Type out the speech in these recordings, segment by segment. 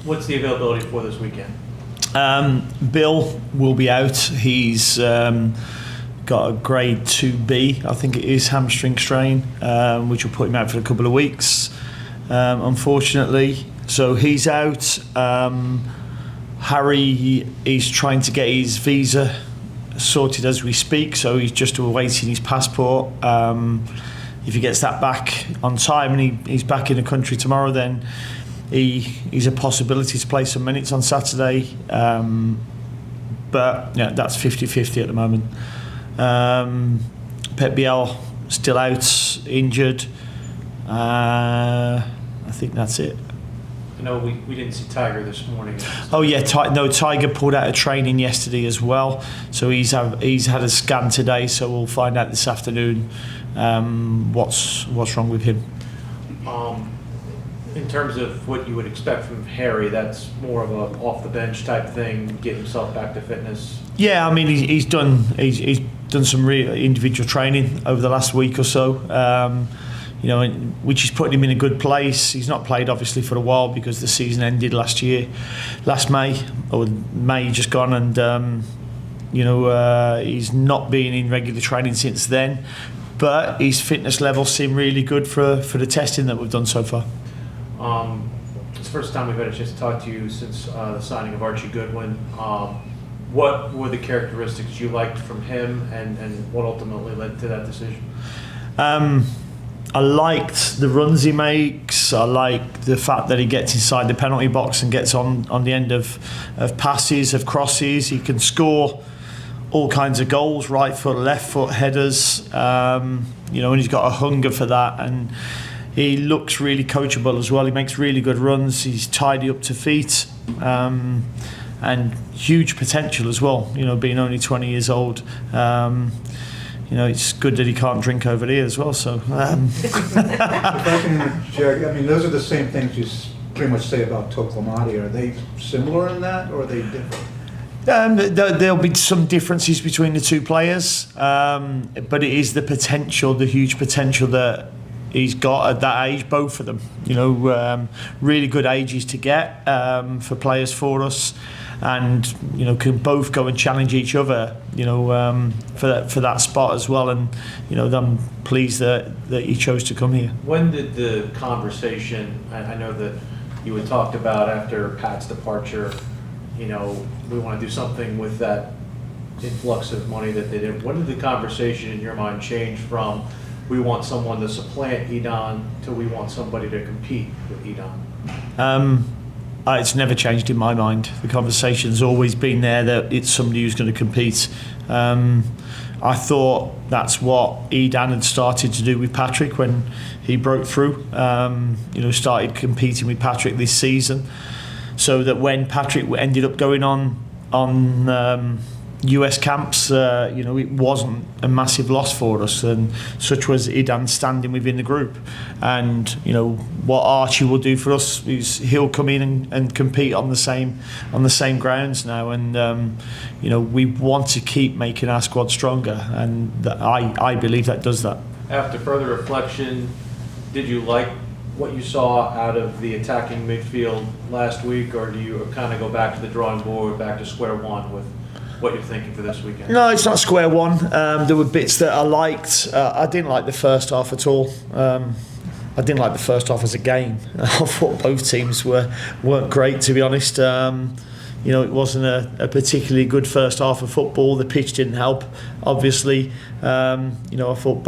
What's the availability for this weekend? Bill will be out. He's got a grade 2B, I think it is, hamstring strain, which will put him out for a couple of weeks, unfortunately. So he's out. Harry is trying to get his visa sorted as we speak, so he's just awaiting his passport. If he gets that back on time and he's back in the country tomorrow, then he's a possibility to play some minutes on Saturday. But yeah, that's 50-50 at the moment. Pep Biel still out, injured. I think that's it. No, we didn't see Tiger this morning. Oh yeah, Tiger pulled out of training yesterday as well. So he's had a scan today. So we'll find out this afternoon what's wrong with him. In terms of what you would expect from Harry, that's more of a off the bench type thing, get himself back to fitness. Yeah, I mean he's done some real individual training over the last week or so. Which is putting him in a good place. He's not played obviously for a while because the season ended last May just gone, and he's not been in regular training since then. But his fitness levels seem really good for the testing that we've done so far. It's the first time we've had a chance to talk to you since the signing of Archie Goodwin. What were the characteristics you liked from him, and what ultimately led to that decision? I liked the runs he makes. I like the fact that he gets inside the penalty box and gets on the end of passes, of crosses. He can score all kinds of goals, right foot, left foot, headers. And he's got a hunger for that. And he looks really coachable as well. He makes really good runs. He's tidy up to feet. And huge potential as well, being only 20 years old. It's good that he can't drink over here as well. So, If I can interject, I mean, those are the same things you pretty much say about Toklamati. Are they similar in that, or are they different? There'll be some differences between the two players, but it is the potential, the huge potential that he's got at that age, both of them. Really good ages to get for players for us. And can both go and challenge each other, for that spot as well. And I'm pleased that he chose to come here. When did the conversation? I know that you had talked about after Pat's departure. We want to do something with that influx of money that they did. When did the conversation in your mind change from we want someone to supplant Edon to we want somebody to compete with Edon? It's never changed in my mind. The conversation's always been there that it's somebody who's going to compete. I thought that's what Edon had started to do with Patrick when he broke through. Started competing with Patrick this season, so that when Patrick ended up going on US camps, it wasn't a massive loss for us, and such was Edon's standing within the group. And what Archie will do for us is he'll come in and compete on the same grounds now, and we want to keep making our squad stronger, and I believe that does that. After further reflection, did you like what you saw out of the attacking midfield last week, or do you kind of go back to the drawing board, back to square one with what you're thinking for this weekend? No, it's not square one. There were bits that I liked. I didn't like the first half at all. I didn't like the first half as a game. I thought both teams weren't great, to be honest. It wasn't a particularly good first half of football. The pitch didn't help, obviously. I thought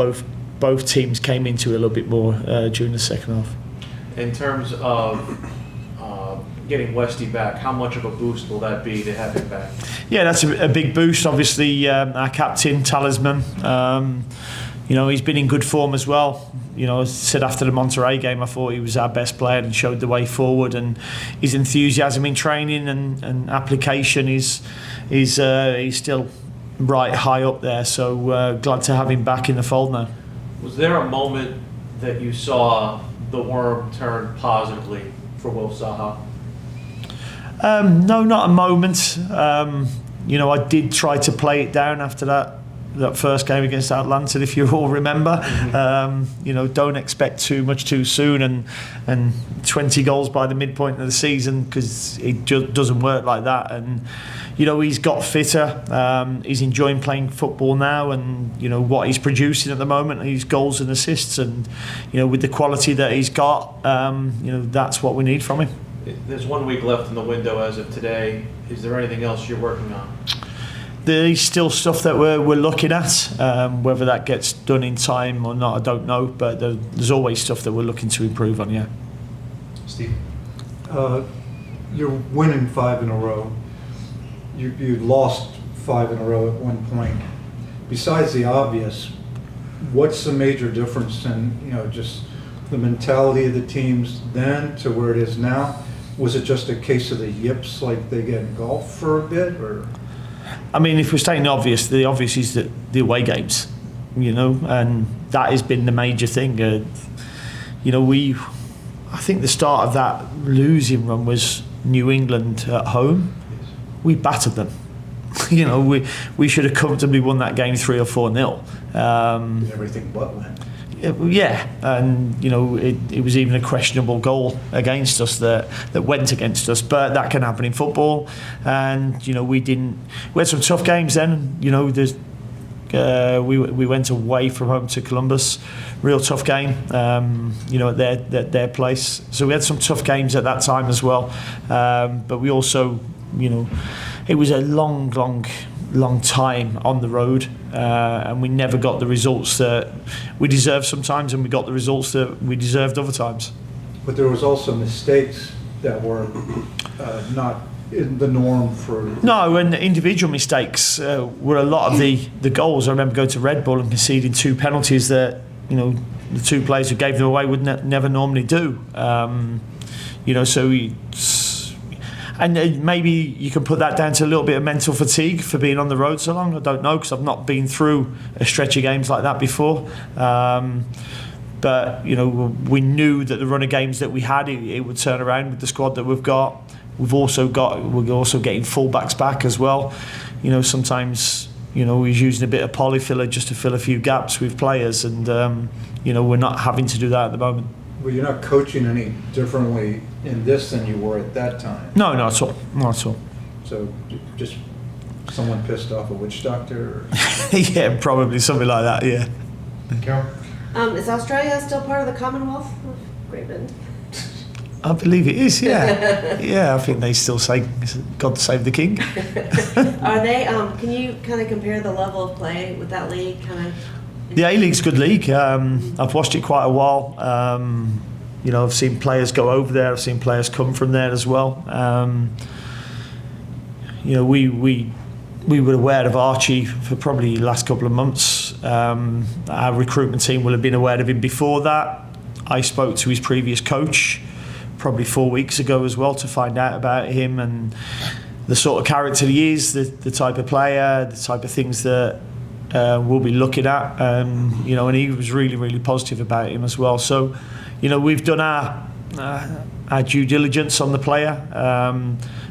both teams came into it a little bit more during the second half. In terms of getting Westy back, how much of a boost will that be to have him back? Yeah, that's a big boost. Obviously, our captain, talisman, he's been in good form as well. I said after the Monterrey game, I thought he was our best player and showed the way forward. And his enthusiasm in training and application is still right high up there. So glad to have him back in the fold now. Was there a moment that you saw the worm turn positively for Will Zaha? No, not a moment. I did try to play it down after that that first game against Atlanta, if you all remember. You know, don't expect too much too soon, and 20 goals by the midpoint of the season, because it just doesn't work like that. And you know, he's got fitter. He's enjoying playing football now, and you know what he's producing at the moment. His goals and assists, and you know, with the quality that he's got, you know, that's what we need from him. There's 1 week left in the window as of today. Is there anything else you're working on? There's still stuff that we're looking at. Whether that gets done in time or not, I don't know. But there's always stuff that we're looking to improve on. Yeah. Steve? You're winning 5 in a row. You lost 5 in a row at one point. Besides the obvious, what's the major difference in, you know, just the mentality of the teams then to where it is now? Was it just a case of the yips like they get in golf for a bit, or? I mean, if we're stating the obvious is that the away games, you know, and that has been the major thing. You know, I think the start of that losing run was New England at home. We battered them. You know, we should have comfortably won that game 3 or 4-0. Everything but win. Yeah, and you know, it was even a questionable goal against us that went against us, but that can happen in football. And you know, we had some tough games then. You know, we went away from home to Columbus, real tough game. You know, at their place. So we had some tough games at that time as well. But we also, you know, it was a long time on the road, and we never got the results that we deserved sometimes, and we got the results that we deserved other times. But there was also mistakes that were not in the norm for... No, and individual mistakes were a lot of the goals. I remember going to Red Bull and conceding 2 penalties that, you know, the 2 players who gave them away would never normally do. You know, so and maybe you can put that down to a little bit of mental fatigue for being on the road so long. I don't know, because I've not been through a stretch of games like that before. But you know, we knew that the run of games that we had, it would turn around with the squad that we've got. We're also getting fullbacks back as well. You know, sometimes, you know, he's using a bit of polyfiller just to fill a few gaps with players, and you know, we're not having to do that at the moment. Well, you're not coaching any differently in this than you were at that time. No, not at all. Not at all. So just someone pissed off a witch doctor? Or... Yeah, probably something like that, yeah. Carol? Is Australia still part of the Commonwealth of Great Britain? I believe it is, yeah. Yeah, I think they still say God save the King. Are they, can you kind of compare the level of play with that league? The A-League's a good league. I've watched it quite a while. You know, I've seen players go over there. I've seen players come from there as well. You know, we were aware of Archie for probably the last couple of months. Our recruitment team will have been aware of him before that. I spoke to his previous coach probably 4 weeks ago as well to find out about him and the sort of character he is, the type of player, the type of things that we'll be looking at. You know, and he was really positive about him as well. So, you know, we've done our due diligence on the player,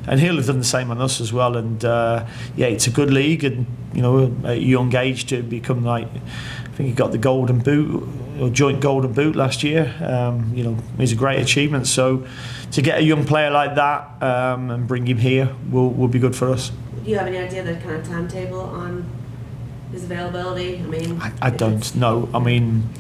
and he'll have done the same on us as well. And yeah, it's a good league, and you know, at a young age to become like, I think he got the golden boot or joint golden boot last year. You know, it's a great achievement. So to get a young player like that and bring him here will be good for us. Do you have any idea the kind of timetable on his availability? I mean, I don't know. I mean,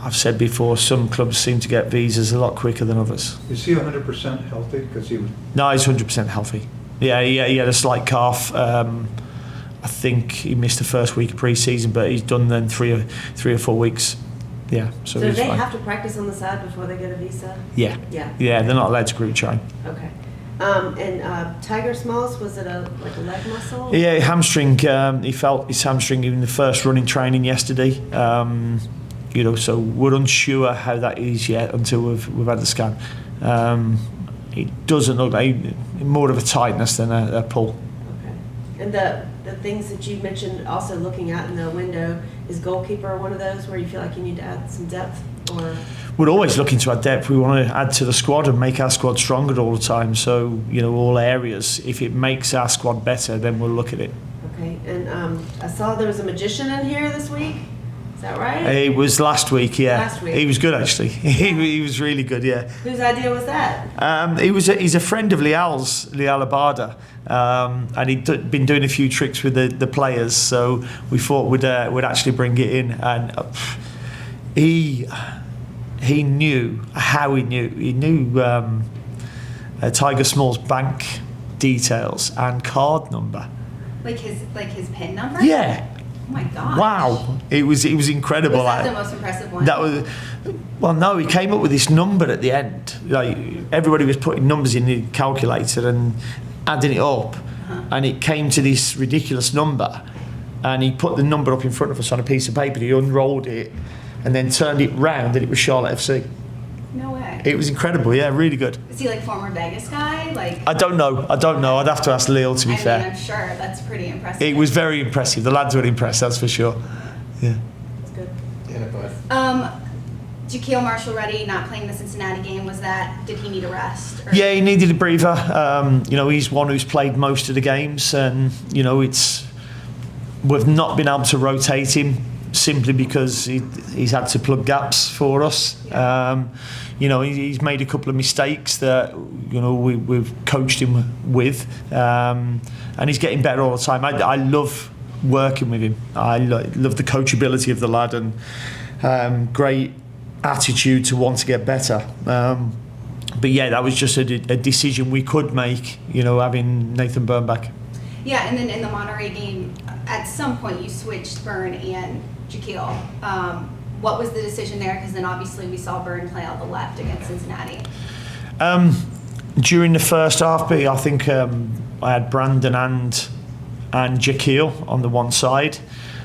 I've said before, some clubs seem to get visas a lot quicker than others. Is he 100% healthy? Because he was... No, he's 100% healthy. Yeah, he had a slight calf. I think he missed the first week of pre-season, but he's done then three or 4 weeks. Yeah, so do he's they fine. have to practice on the side before they get a visa? Yeah. Yeah, they're not allowed to group train. Okay. And Tiger Smalls, was it a leg muscle? Yeah, hamstring. He felt his hamstring in the first running training yesterday. You know, so we're unsure how that is yet until we've had the scan. It doesn't look like more of a tightness than a pull. Okay. And the things that you mentioned, also looking at in the window, is goalkeeper one of those where you feel like you need to add some depth, or? We're always looking to add depth. We want to add to the squad and make our squad stronger all the time. So, you know, all areas. If it makes our squad better, then we'll look at it. Okay. And I saw there was a magician in here this week. Is that right? It was last week, yeah. Last week. He was good, actually. He was really good, yeah. Whose idea was that? He's a friend of Lial's, Lial Abada, and he'd been doing a few tricks with the players, so we thought we'd actually bring it in. And he knew how he knew Tiger Small's bank details and card number. Like his PIN number? Yeah. Oh my god. Wow. It was incredible. Was that the most impressive one? That was, well, no, he came up with this number at the end. Like, everybody was putting numbers in the calculator and adding it up, and it came to this ridiculous number. And he put the number up in front of us on a piece of paper. He unrolled it and then turned it round, and it was Charlotte FC. No way. It was incredible. Yeah, really good. Is he like former Vegas guy? Like I don't know. I'd have to ask Leo, to be I fair. mean, I'm sure that's pretty impressive. It was very impressive. The lads were impressed, that's for sure. Yeah. That's good. Jaquil Marshall-Ready not playing the Cincinnati game, did he need a rest? Or? Yeah, he needed a breather. He's one who's played most of the games, and we've not been able to rotate him simply because he's had to plug gaps for us. He's made a couple of mistakes that we've coached him with, and he's getting better all the time. I love working with him. I love the coachability of the lad, and great attitude to want to get better. But yeah, that was just a decision we could make, having Nathan Byrne back. Yeah, and then in the Monterey game, at some point you switched Byrne and Jaquil. What was the decision there? Because then obviously we saw Byrne play on the left against Cincinnati. During the first half, I think I had Brandon and Jaquil on the one side,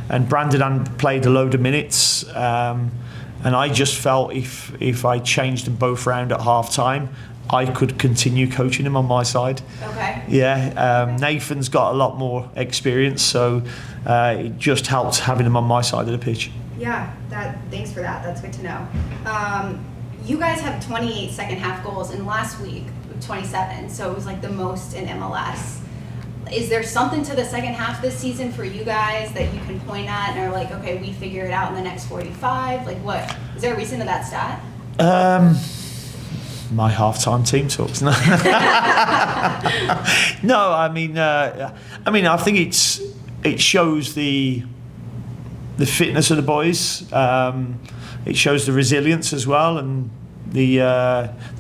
and Brandon played a load of minutes, and I just felt if I changed them both round at half time, I could continue coaching him on my side. Okay. Yeah, Nathan's got a lot more experience, so it just helped having him on my side of the pitch. Yeah, thanks for that. That's good to know. You guys have 28 second half goals, and last week 27, so it was like the most in MLS. Is there something to the second half this season for you guys that you can point at and are like, okay, we figure it out in the next 45? Like, what is there a reason to that stat? My half-time team talks. No, no. I mean, I think it shows the fitness of the boys. It shows the resilience as well, and the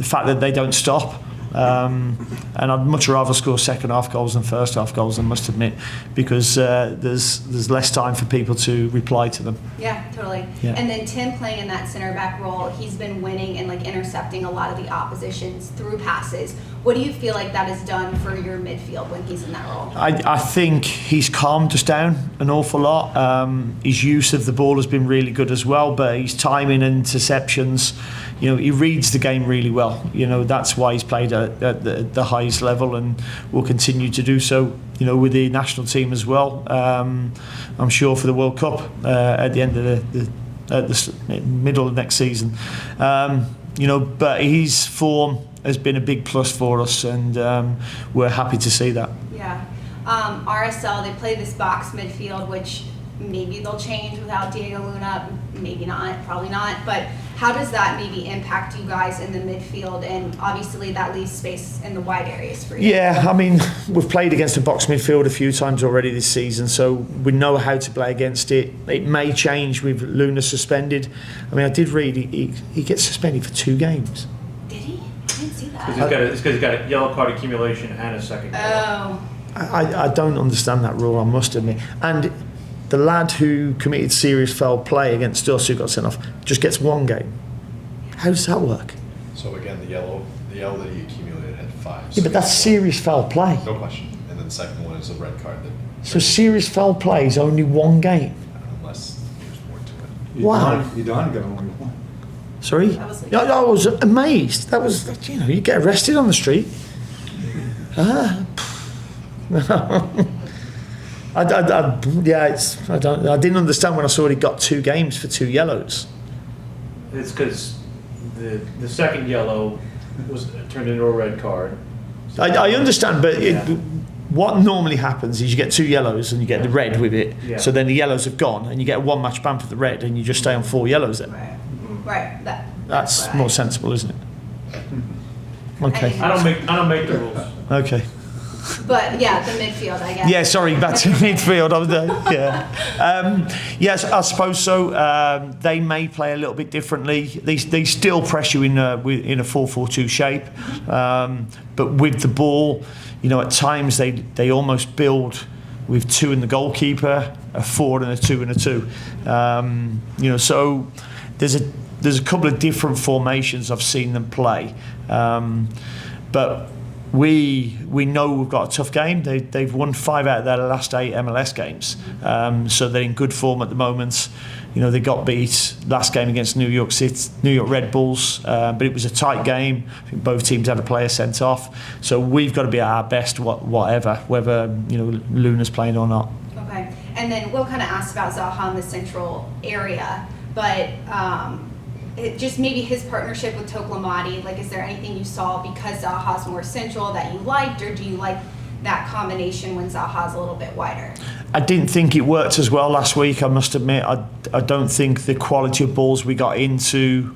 fact that they don't stop. And I'd much rather score second half goals than first half goals, I must admit, because there's less time for people to reply to them. Yeah, totally. Yeah. And then Tim playing in that center back role, he's been winning and like intercepting a lot of the oppositions through passes. What do you feel like that has done for your midfield when he's in that role? I think he's calmed us down an awful lot. His use of the ball has been really good as well, but his timing and interceptions, he reads the game really well. That's why he's played at the highest level and will continue to do so, with the national team as well. I'm sure for the World Cup at the end of the middle of next season. But his form has been a big plus for us, and we're happy to see that. Yeah. RSL, they play this box midfield, which maybe they'll change without Diego Luna, maybe not, probably not, but how does that maybe impact you guys in the midfield? And obviously that leaves space in the wide areas for you. Yeah, I mean, we've played against a box midfield a few times already this season, so we know how to play against it. It may change with Luna suspended. I mean, I did read he gets suspended for 2 games. Did he? I didn't see that. It's because he's got a yellow card accumulation and a second yellow. Oh. I don't understand that rule, I must admit. And the lad who committed serious foul play against us, who got sent off, just gets 1 game. How does that work? So again, the yellow that he accumulated had 5. Yeah, but that's serious foul play. No question. And then the second one is a red card So serious foul play is only 1 game. Unless there's more to it. Wow. You don't get only 1. Sorry? That was like- I was amazed. That was, you get arrested on the street. I didn't understand when I saw he got 2 games for 2 yellows. It's because the second yellow was turned into a red card. I understand, but what normally happens is you get 2 yellows and you get the red with it. Yeah. So then the yellows have gone and you get a 1 match ban for the red and you just stay on 4 yellows then. Right. That's what more I- sensible, isn't it? Okay. I don't make the rules. Okay. But yeah, the midfield, I guess. Yeah, sorry, back to midfield. I was there. Yeah. Yes, I suppose so. They may play a little bit differently. They still press you in a 4-4-2 shape, but with the ball, at times they almost build with 2 in the goalkeeper, a 4 and a 2 and a 2. So there's a couple of different formations I've seen them play, but. We know we've got a tough game. They've won 5 out of their last 8 MLS games, so they're in good form at the moment. They got beat last game against New York Red Bulls, but it was a tight game. I think both teams had a player sent off, so we've got to be at our best, whatever, whether Luna's playing or not. Okay. And then Will kind of asked about Zaha in the central area, but just maybe his partnership with Toklamati, is there anything you saw because Zaha's more central that you liked, or do you like that combination when Zaha's a little bit wider? I didn't think it worked as well last week, I must admit. I don't think the quality of balls we got into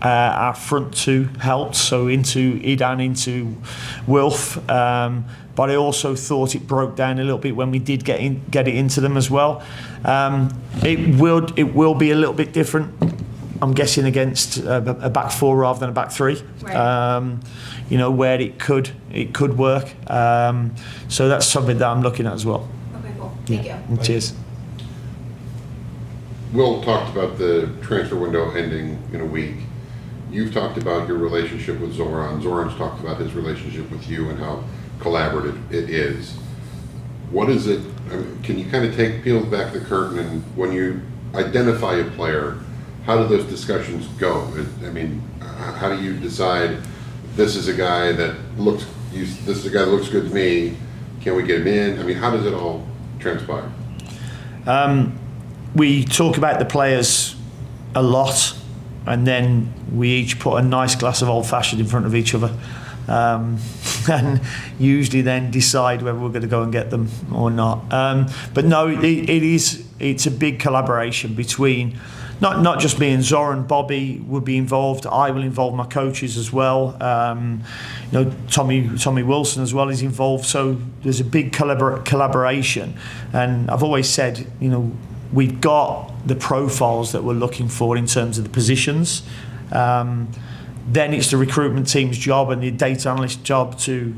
our front 2 helped, so into Idan, into Wilf, but I also thought it broke down a little bit when we did get it into them as well. It will be a little bit different, I'm guessing, against a back 4 rather than a back 3. Right. Where it could work. So that's something that I'm looking at as well. Okay, cool. Thank you. Cheers. Will talked about the transfer window ending in a week. You've talked about your relationship with Zoran. Zoran's talked about his relationship with you and how collaborative it is. What is it? Can you kind of peel back the curtain, and when you identify a player, how do those discussions go? How do you decide this is a guy that looks good to me? Can we get him in? How does it all transpire? We talk about the players a lot, and then we each put a nice glass of old-fashioned in front of each other, and usually then decide whether we're going to go and get them or not. But no, it's a big collaboration between not just me and Zoran. Bobby would be involved. I will involve my coaches as well. Tommy Wilson as well is involved. So there's a big collaboration. And I've always said, we've got the profiles that we're looking for in terms of the positions. Then it's the recruitment team's job and the data analyst job to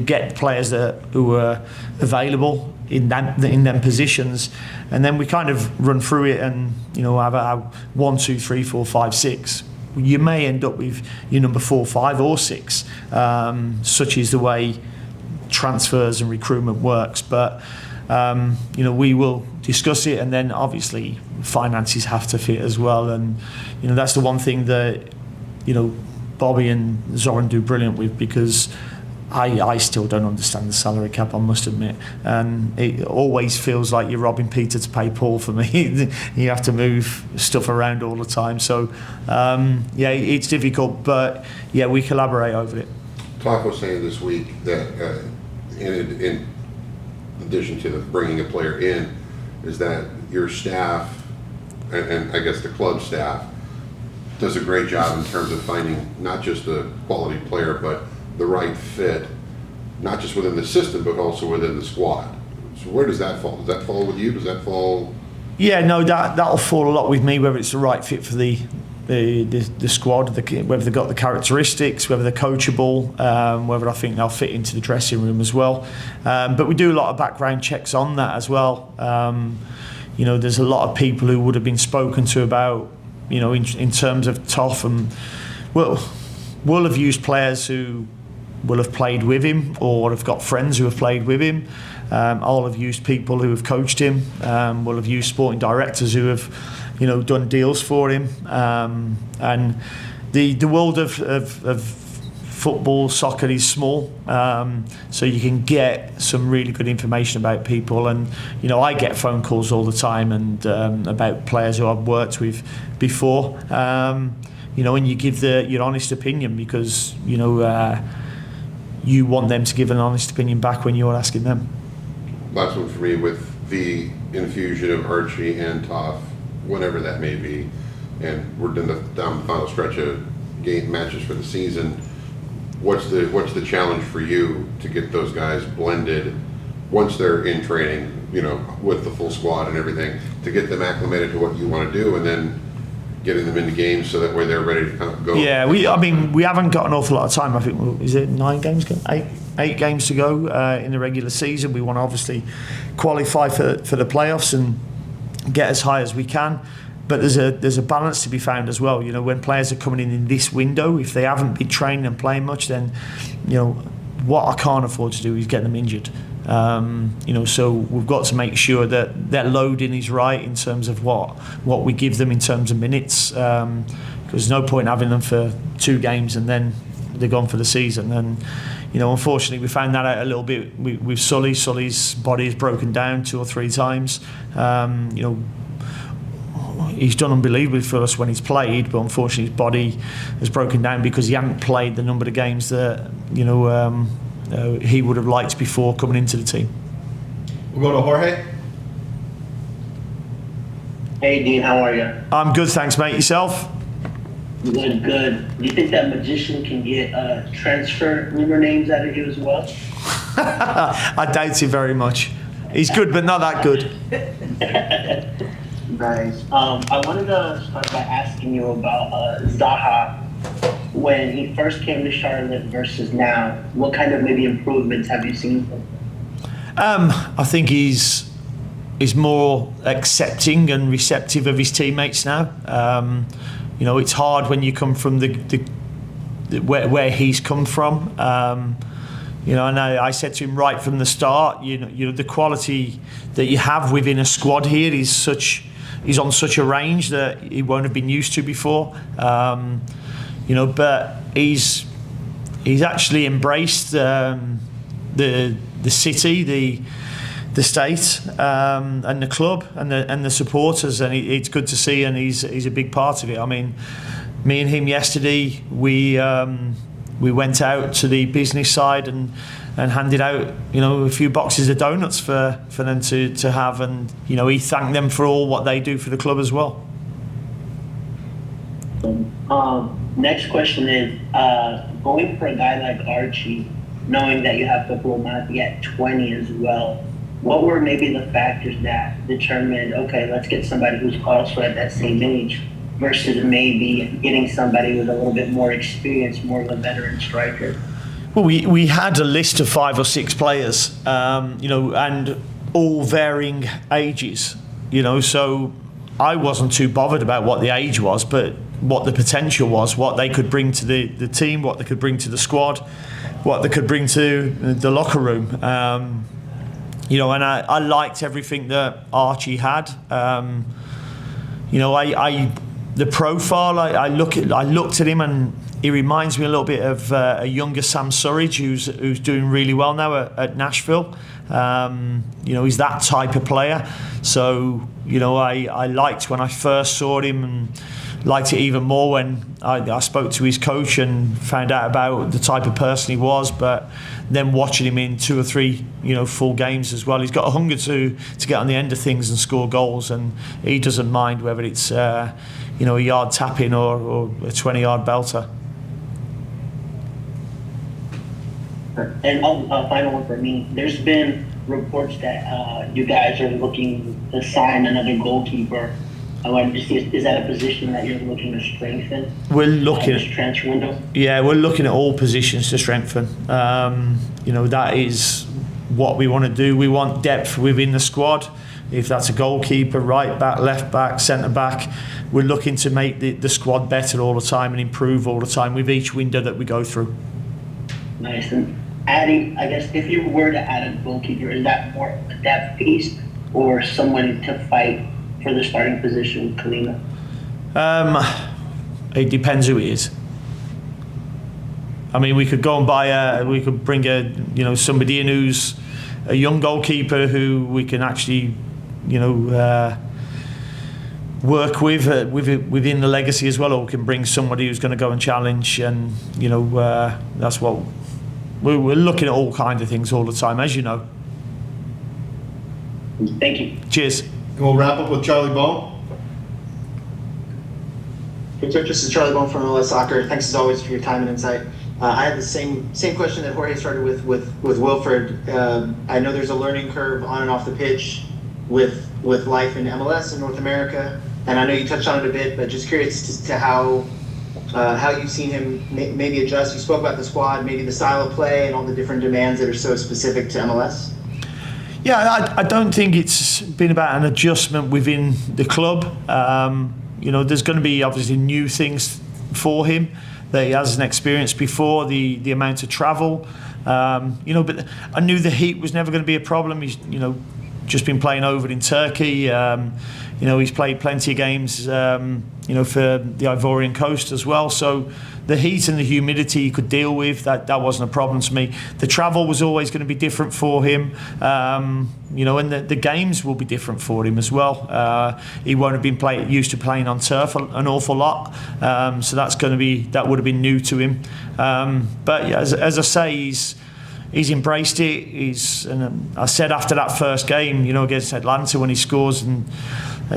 get players who are available in them positions, and then we kind of run through it and have our 1, 2, 3, 4, 5, 6. You may end up with your number 4, 5, or 6. Such is the way transfers and recruitment works. But we will discuss it, and then obviously finances have to fit as well. And that's the one thing that Bobby and Zoran do brilliant with, because I still don't understand the salary cap, I must admit, and it always feels like you're robbing Peter to pay Paul for me. You have to move stuff around all the time, so it's difficult, but we collaborate over it. Talk was saying this week that in addition to bringing a player in, is that your staff and I guess the club staff does a great job in terms of finding not just a quality player, but the right fit, not just within the system, but also within the squad. So where does that fall? Does that fall with you? Does that fall? Yeah, no, that'll fall a lot with me, whether it's the right fit for the squad, whether they've got the characteristics, whether they're coachable, whether I think they'll fit into the dressing room as well. But we do a lot of background checks on that as well. There's a lot of people who would have been spoken to about, in terms of Toff, and we'll have used players who will have played with him or have got friends who have played with him. I'll have used people who have coached him. We'll have used sporting directors who have, done deals for him. And the world of football, soccer is small, so you can get some really good information about people. And I get phone calls all the time and about players who I've worked with before. And you give your honest opinion, because you want them to give an honest opinion back when you're asking them. Last one for me, with the infusion of Archie and Toff, whenever that may be, and we're down the final stretch of game matches for the season, what's the challenge for you to get those guys blended once they're in training, you know, with the full squad and everything, to get them acclimated to what you want to do, and then getting them into games so that way they're ready to kind of go? Yeah, we haven't got an awful lot of time. I think, is it 9 games? 8 games to go in the regular season. We want to obviously qualify for the playoffs and get as high as we can. But there's a balance to be found as well. You know, when players are coming in this window, if they haven't been training and playing much, then, you know, what I can't afford to do is get them injured. You know, so we've got to make sure that their loading is right in terms of what we give them in terms of minutes. Because there's no point having them for 2 games and then they're gone for the season. And, you know, unfortunately, we found that out a little bit with Sully. Sully's body is broken down 2 or 3 times. You know, he's done unbelievably for us when he's played, but unfortunately his body has broken down because he hadn't played the number of games that, you know, he would have liked before coming into the team. We'll go to Jorge. Hey Dean, how are you? I'm good, thanks, mate. Yourself? Good, good. Do you think that magician can get transfer rumor names out of you as well? I doubt it very much. He's good, but not that good. Nice. I wanted to start by asking you about Zaha. When he first came to Charlotte versus now, what kind of maybe improvements have you seen from him? I think he's more accepting and receptive of his teammates now. You know, it's hard when you come from where he's come from. You know, and I said to him right from the start, you know, the quality that you have within a squad here is on such a range that he won't have been used to before. You know, but he's actually embraced the city, the state, and the club and the supporters, and it's good to see, and he's a big part of it. I mean, me and him yesterday, we went out to the business side and handed out, you know, a few boxes of donuts for them to have, and, you know, he thanked them for all what they do for the club as well. Next question is, going for a guy like Archie, knowing that you have Football Mafia at 20 as well, what were maybe the factors that determined, okay, let's get somebody who's also at that same age versus maybe getting somebody with a little bit more experience, more of a veteran striker? Well, we had a list of 5 or 6 players, you know, and all varying ages, you know, so I wasn't too bothered about what the age was, but what the potential was, what they could bring to the team, what they could bring to the squad, what they could bring to the locker room. You know, and I liked everything that Archie had. You know, the profile, I looked at him and he reminds me a little bit of a younger Sam Surridge who's doing really well now at Nashville. You know, he's that type of player. So, you know, I liked when I first saw him, and liked it even more when I spoke to his coach and found out about the type of person he was. But then watching him in 2 or 3, you know, full games as well, he's got a hunger to get on the end of things and score goals, and he doesn't mind whether it's you know, a yard tap-in or a 20-yard belter. And final one for me. There's been reports that you guys are looking to sign another goalkeeper. I wanted to see, is that a position that you're looking to strengthen? We're looking this transfer window. Yeah, we're looking at all positions to strengthen. You know, that is what we want to do. We want depth within the squad. If that's a goalkeeper, right back, left back, centre back, we're looking to make the squad better all the time and improve all the time with each window that we go through. Nice. And adding, I guess, if you were to add a goalkeeper, is that more a depth piece or someone to fight for the starting position with Kalina? It depends who it is. I mean, we could go and we could bring somebody in who's a young goalkeeper who we can actually, you know, work with within the legacy as well, or we can bring somebody who's going to go and challenge, and, you know, that's what we're looking at all kinds of things all the time, as you know. Thank you. Cheers. And we'll wrap up with Charlie Bone. Hey, Coach, this is Charlie Bone from MLS Soccer. Thanks as always for your time and insight. I had the same question that Jorge started with Wilfred. I know there's a learning curve on and off the pitch with life in MLS in North America, and I know you touched on it a bit, but just curious to how you've seen him maybe adjust. You spoke about the squad, maybe the style of play and all the different demands that are so specific to MLS. Yeah, I don't think it's been about an adjustment within the club. There's going to be obviously new things for him that he hasn't experienced before, the amount of travel. But I knew the heat was never going to be a problem. He's, just been playing over in Turkey. He's played plenty of games, for the Ivorian Coast as well. So the heat and the humidity he could deal with, that wasn't a problem to me. The travel was always going to be different for him, and the games will be different for him as well. He won't have been used to playing on turf an awful lot, so that would have been new to him. But yeah, as I say, he's embraced it. And I said after that first game, against Atlanta, when he scores and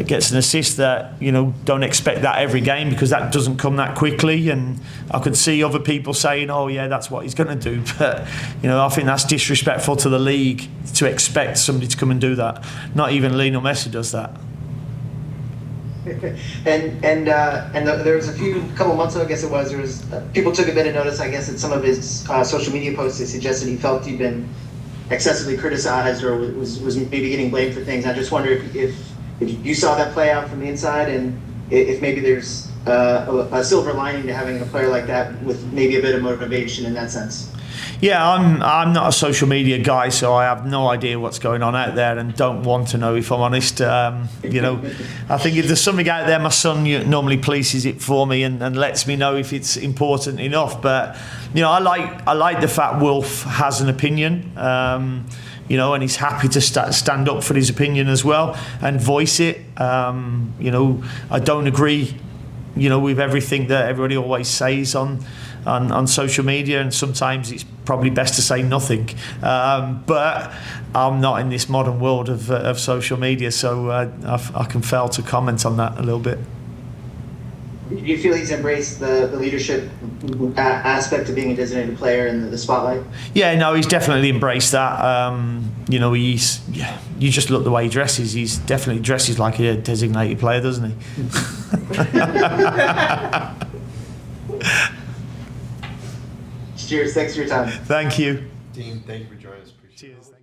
gets an assist, that don't expect that every game, because that doesn't come that quickly. And I could see other people saying, "Oh yeah, that's what he's going to do." But I think that's disrespectful to the league to expect somebody to come and do that. Not even Lionel Messi does that. And there was a couple months ago, I guess it was, people took a bit of notice, I guess, at some of his social media posts that suggested he felt he'd been excessively criticized or was maybe getting blamed for things. I just wonder if you saw that play out from the inside, and if maybe there's a silver lining to having a player like that with maybe a bit of motivation in that sense. Yeah, I'm not a social media guy, so I have no idea what's going on out there, and don't want to know, if I'm honest. I think if there's something out there, my son normally polices it for me and lets me know if it's important enough. But I like the fact Wilf has an opinion, and he's happy to stand up for his opinion as well and voice it. I don't agree, with everything that everybody always says on social media, and sometimes it's probably best to say nothing. But I'm not in this modern world of social media, so I can fail to comment on that a little bit. Do you feel he's embraced the leadership aspect of being a designated player in the spotlight? Yeah, no, he's definitely embraced that. You just look the way he dresses. He's definitely dresses like a designated player, doesn't he? Cheers, thanks for your time. Thank you. Dean, thank you for joining us. Appreciate it. Cheers.